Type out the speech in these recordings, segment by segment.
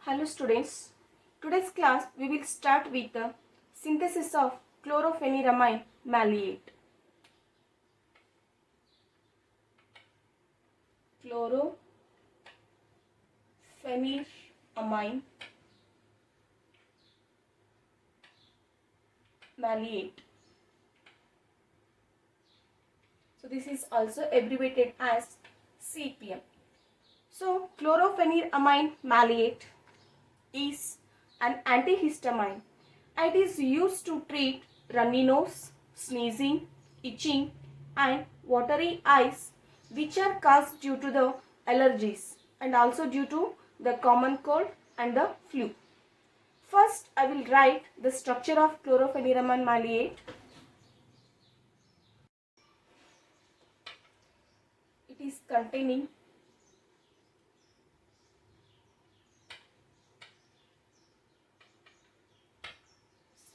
Hello students, today's class we will start with the synthesis of chlorpheniramine maleate. Chlorpheniramine maleate. So this is also abbreviated as CPM. So chlorpheniramine maleate is an antihistamine and is used to treat runny nose, sneezing, itching and watery eyes which are caused due to the allergies and also due to the common cold and the flu. First, I will write the structure of chlorpheniramine maleate. It is containing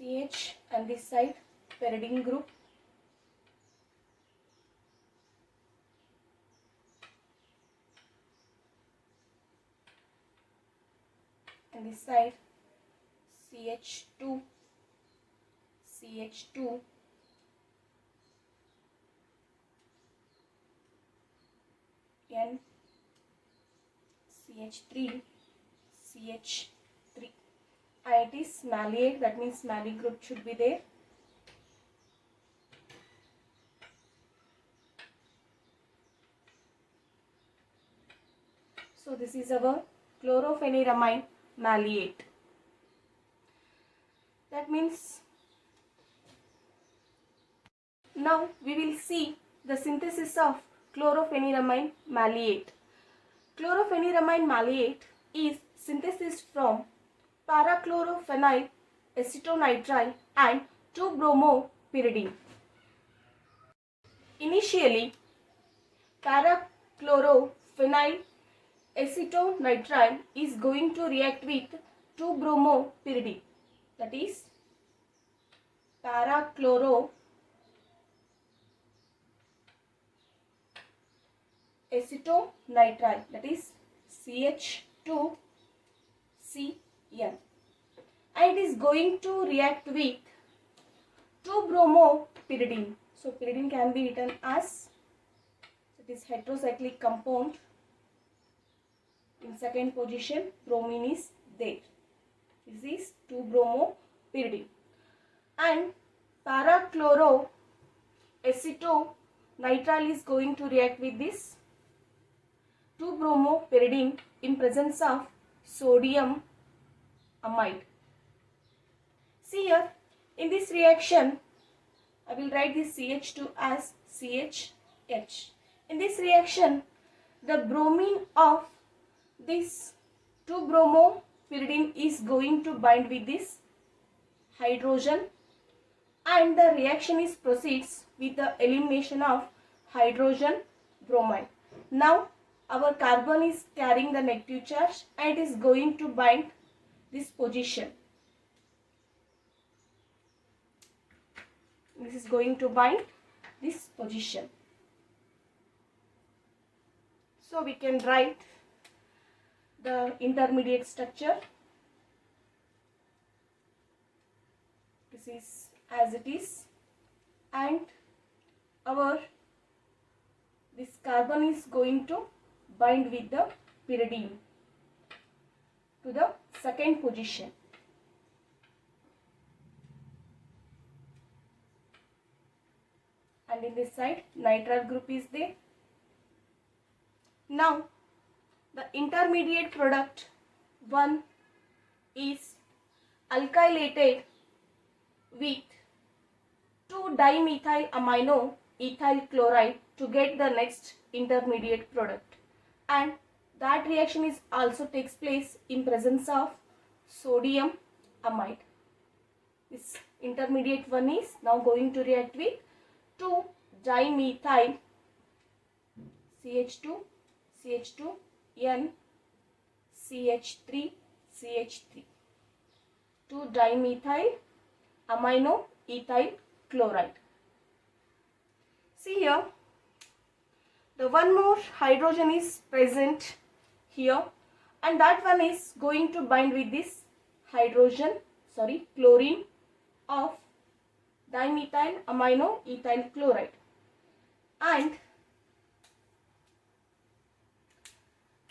CH and this side pyridine group, and this side CH2, CH2, N, CH3, CH3. It is maleate, that means maleate group should be there. So this is our chlorpheniramine maleate. That means now we will see the synthesis of chlorpheniramine maleate. Chlorpheniramine maleate is synthesized from parachlorophenyl acetonitrile and 2-bromopyridine. Initially, parachlorophenyl acetonitrile is going to react with 2-bromopyridine, that is parachlorophenyl acetonitrile, that is CH2CN, and it is going to react with 2-bromopyridine. So pyridine can be written as, it is heterocyclic compound. In second position, bromine is there. This is 2-bromopyridine. And parachloroacetonitrile is going to react with this 2-bromopyridine in presence of sodium amide. See here, in this reaction, I will write this CH2 as CHH. In this reaction, the bromine of this 2-bromopyridine is going to bind with this hydrogen, and the reaction is proceeds with the elimination of hydrogen bromide. Now our carbon is carrying the negative charge and it is going to bind this position. This is going to bind this position. So we can write the intermediate structure. This is as it is, and this carbon is going to bind with the pyridine to the second position. And in this side, nitrile group is there. Now, the intermediate product 1 is alkylated with 2-dimethyl amino ethyl chloride to get the next intermediate product, and that reaction is also takes place in presence of sodium amide. This intermediate one is now going to react with 2-dimethyl CH2 CH2 N CH3 CH3 2-dimethyl amino ethyl chloride. See here, the one more hydrogen is present here and that one is going to bind with this chlorine of dimethyl amino ethyl chloride, and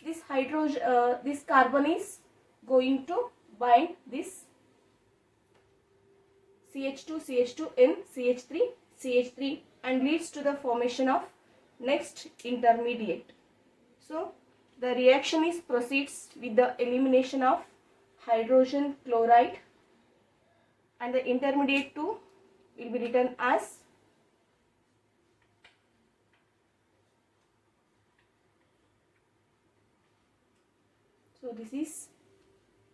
this carbon is going to bind this CH2 in CH3 and leads to the formation of next intermediate. So the reaction proceeds with the elimination of hydrogen chloride, and the intermediate 2 will be written as this is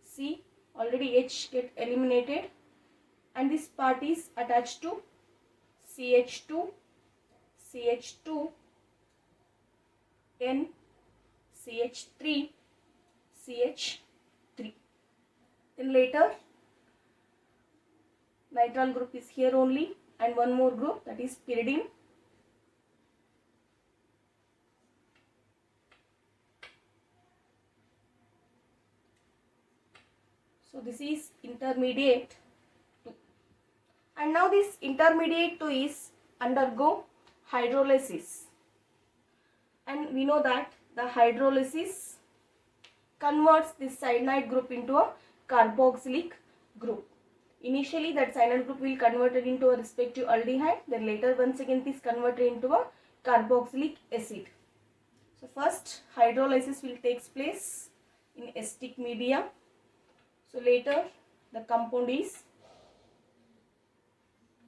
C, already H get eliminated, and this part is attached to CH2, N, CH3. Then later nitrile group is here only, and one more group, that is pyridine. So this is intermediate 2, and now this intermediate 2 is undergo hydrolysis, and we know that the hydrolysis converts this cyanide group into a carboxylic group. Initially that cyanide group will convert it into a respective aldehyde, then later once again it is converted into a carboxylic acid. So first hydrolysis will take place in acetic media. So later the compound is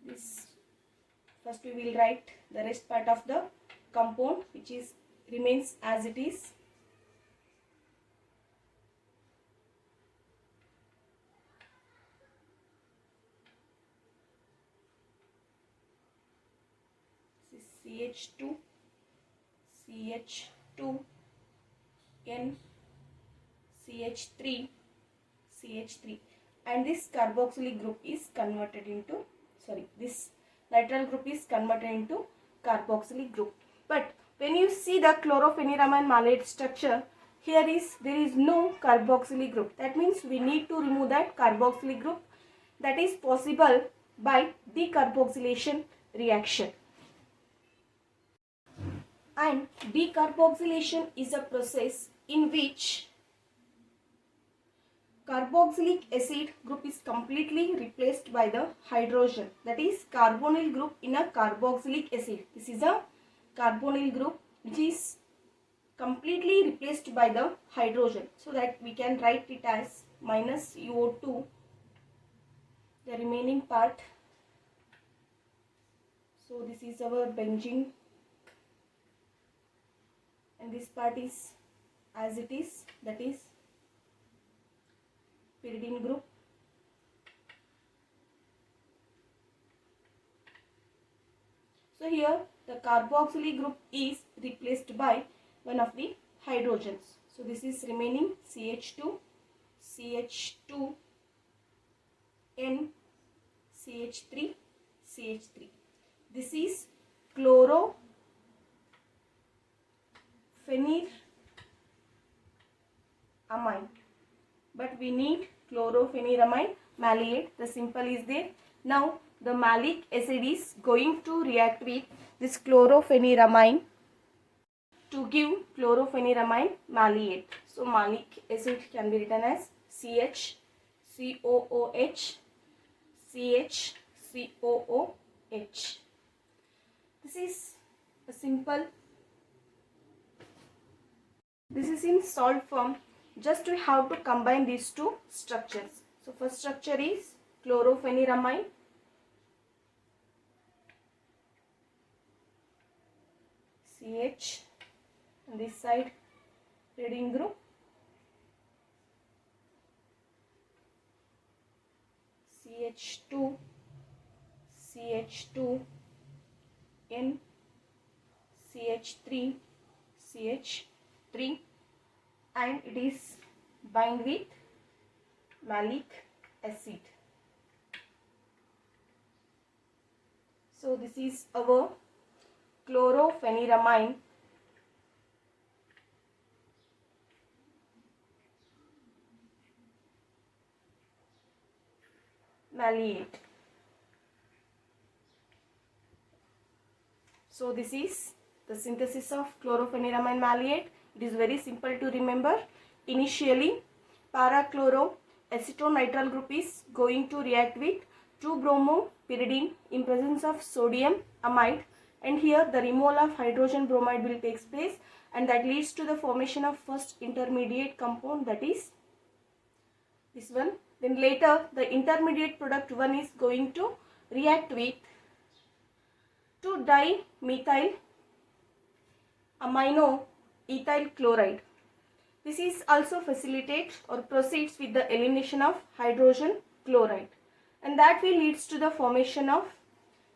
this. First we will write the rest part of the compound, which is remains as it is. This is CH2, N, CH3, and this carboxylic group is converted into, this nitrile group is converted into carboxylic group. But when you see the chlorofeniramine malate structure, there is no carboxylic group. That means we need to remove that carboxylic group. That is possible by decarboxylation reaction. And decarboxylation is a process in which carboxylic acid group is completely replaced by the hydrogen, that is carbonyl group in a carboxylic acid. This is a carbonyl group which is completely replaced by the hydrogen, so that we can write it as minus UO2, the remaining part. So this is our benzene, and this part is as it is, that is pyridine group. So here the carboxylic group is replaced by one of the hydrogens. So this is remaining CH2, N, CH3. This is chlorofeniramine, but we need chlorofeniramine maleate. The simple is there. Now the malic acid is going to react with this chlorofeniramine to give chlorofeniramine maleate. So malic acid can be written as CHCOOH, CHCOOH. This is a simple. This is in salt form. Just we have to combine these two structures. So first structure is chlorofeniramine, CH, and this side pyridine group, CH2, N, CH3, and it is bind with malic acid. So this is our chlorofeniramine malleate. So this is the synthesis of chlorofeniramine malleate. It is very simple to remember. Initially, para-chloroacetonitrile group is going to react with 2-bromopyridine in presence of sodium amide, and here the removal of hydrogen bromide will take place, and that leads to the formation of first intermediate compound, that is this one. Then later the intermediate product 1 is going to react with 2-dimethyl amino ethyl chloride. This is also facilitates or proceeds with the elimination of hydrogen chloride, and that will leads to the formation of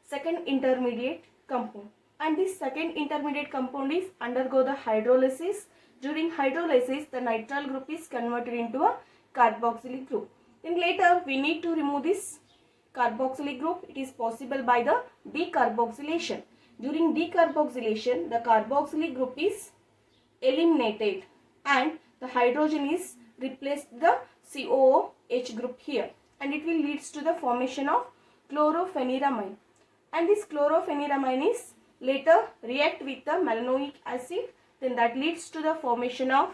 second intermediate compound. And this second intermediate compound is undergo the hydrolysis. During hydrolysis, the nitrile group is converted into a carboxylic group. Then later we need to remove this carboxylic group. It is possible by the decarboxylation. During decarboxylation, the carboxylic group is eliminated and the hydrogen is replaced the COOH group here, and it will leads to the formation of chlorofeniramine. And this chlorofeniramine is later react with the malanoic acid, then that leads to the formation of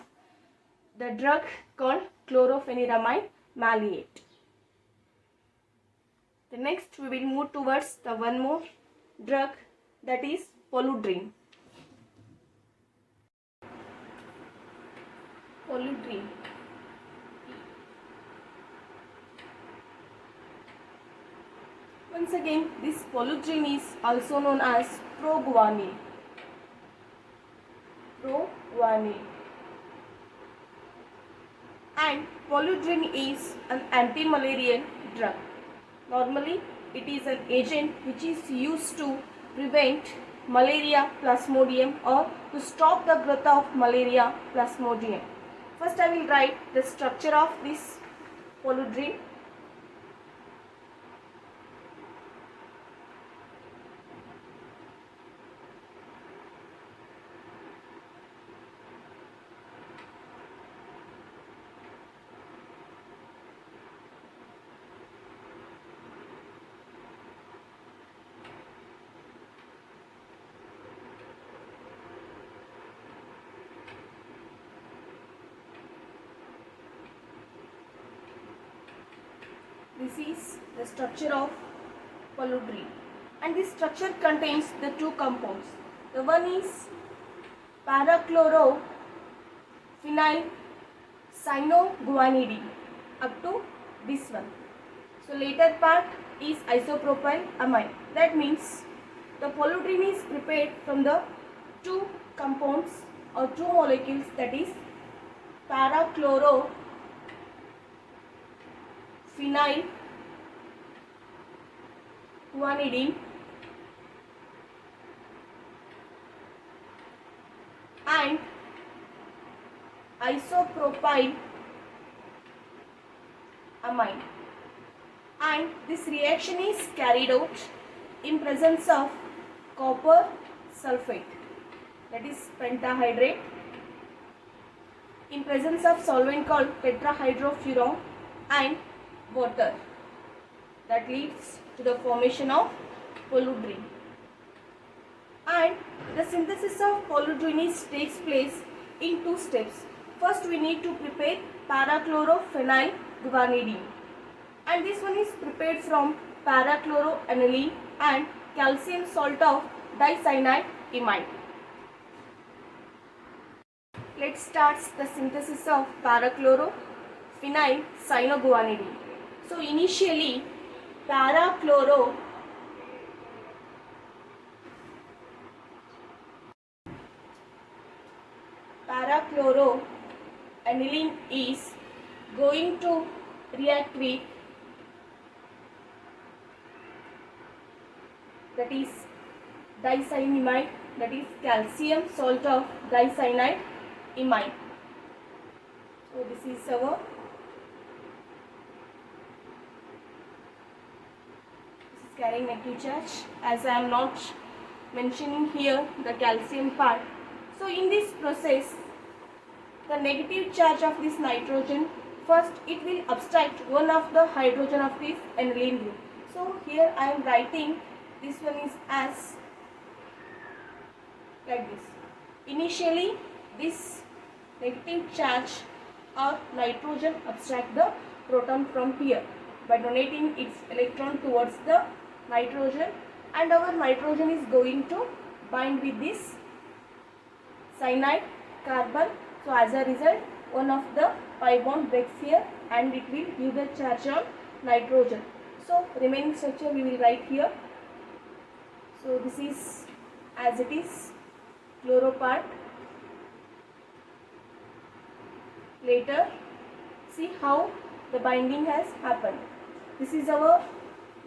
the drug called chlorofeniramine malleate. The next we will move towards the one more drug, that is poludrine. Poludrine. Once again, this poludrine is also known as proguanil. And poludrine is an anti-malarial drug. Normally, it is an agent which is used to prevent malaria plasmodium or to stop the growth of malaria plasmodium. First, I will write the structure of this poludrine. This is the structure of poludrine, and this structure contains the two compounds. The one is para-chloro-phenyl cyanoguanidine up to this one. So later part is isopropyl amide. That means the poludrine is prepared from the two compounds or two molecules, that is para-chloro-phenyl guanidine and isopropyl amide, and this reaction is carried out in presence of copper sulfate, that is pentahydrate, in presence of solvent called tetrahydrofuron and water. That leads to the formation of poludrine. And the synthesis of poludrine takes place in two steps. First, we need to prepare para-chloro-phenyl guanidine, and this one is prepared from para-chloroaniline and calcium salt of dicyanide imide. Let's start the synthesis of para-chloro-phenyl cyanoguanidine. So initially, para-chloroaniline is going to react with, that is dicyanimide, that is calcium salt of dicyanide imide. So this is our carrying negative charge, as I am not mentioning here the calcium part. So in this process, the negative charge of this nitrogen first it will abstract one of the hydrogen of this aniline group. So here I am writing this one is as like this. Initially this negative charge or nitrogen abstract the proton from here by donating its electron towards the nitrogen, and our nitrogen is going to bind with this cyanide carbon. So as a result one of the pi bond breaks here and it will give the charge on nitrogen. So remaining structure we will write here. So this is as it is chloro part. Later see how the binding has happened. This is our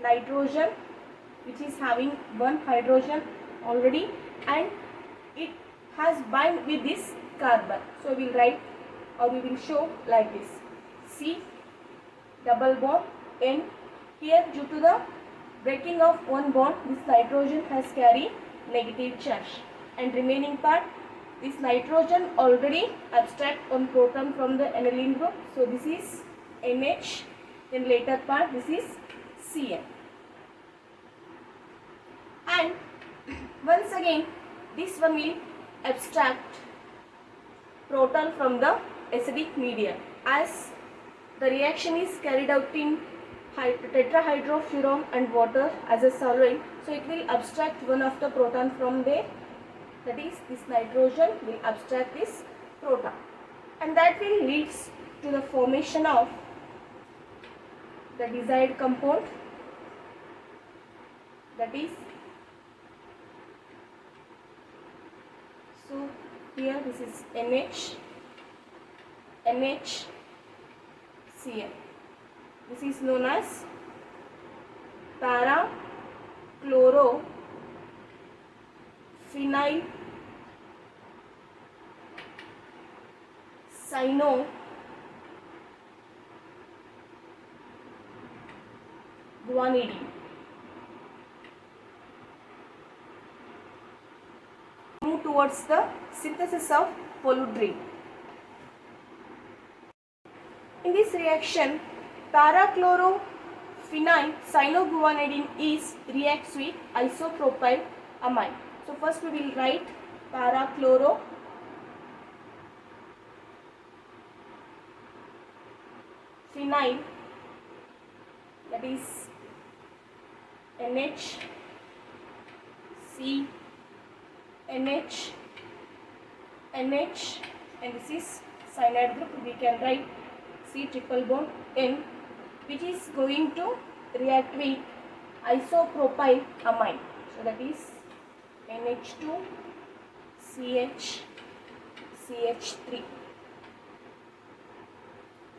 nitrogen which is having one hydrogen already and it has bind with this carbon. So we will write or we will show like this. C double bond N. Here due to the breaking of one bond this nitrogen has carried negative charge, and remaining part this nitrogen already abstract one proton from the aniline group. So this is NH, then later part this is Cn. And once again this one will abstract proton from the acidic medium. As the reaction is carried out in tetrahydrofuran and water as a solvent, so it will abstract one of the proton from there, that is this nitrogen will abstract this proton, and that will leads to the formation of the desired compound, that is, so here this is NHCl. This is known as para chloro phenyl cyano guanidine. Move towards the synthesis of polydrine. In this reaction, para-chloro-phenyl cyanoguanidine is reacts with isopropyl amine. So first we will write para-chloro phenyl, that is NH, C, NH, NH, and this is cyanide group. We can write C triple bond N, which is going to react with isopropyl amine. So that is NH2 CH3.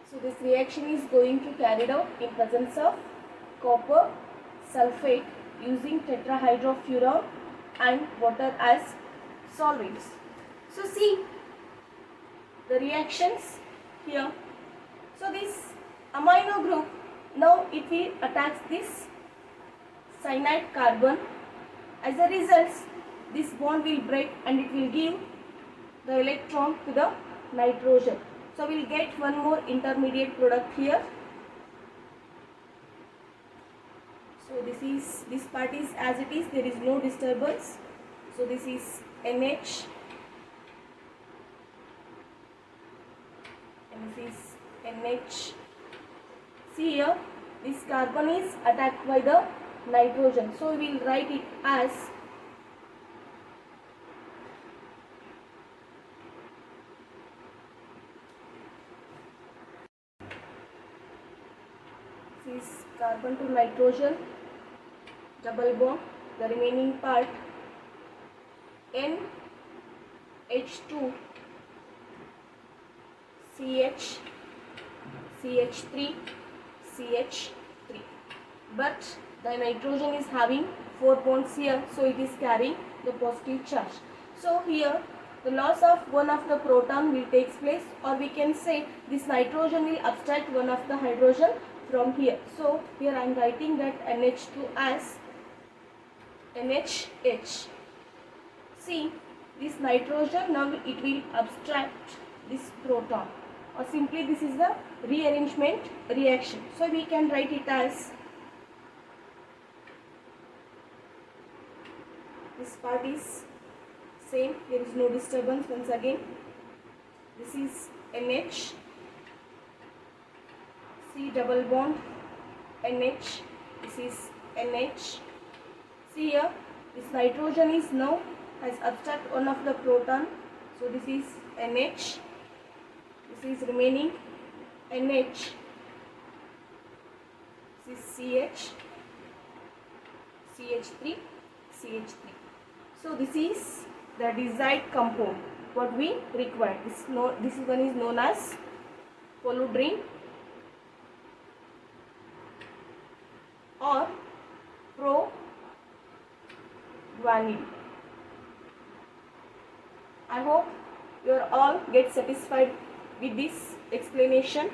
So this reaction is going to carried out in presence of copper sulfate using tetrahydrofuran and water as solvents. So see the reactions here. So this amino group, now it will attach this cyanide carbon. As a result, this bond will break and it will give the electron to the nitrogen. So we will get one more intermediate product here. So this part is as it is, there is no disturbance. So this is NH and this is NH. See here, this carbon is attacked by the nitrogen. So we will write it as this is carbon to nitrogen double bond, the remaining part NH2 CH3 CH3, but the nitrogen is having 4 bonds here, so it is carrying the positive charge. So here the loss of one of the proton will take place, or we can say this nitrogen will abstract one of the hydrogen from here. So here I am writing that NH2 as NHH. See this nitrogen, now it will abstract this proton. or simply this is the rearrangement reaction. So we can write it as, this part is same, there is no disturbance once again. This is NH, C double bond, NH, this is NH. See here, this nitrogen is now has abstract one of the proton, so this is NH, this is remaining NH, this is CH, CH3, CH3. So this is the desired compound what we require. This one is known as poludrine or pro-guanine. I hope you are all get satisfied with this explanation.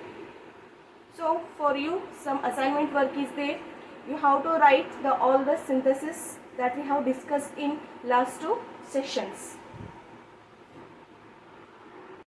So for you, some assignment work is there. You have to write all the synthesis that we have discussed in last two sessions.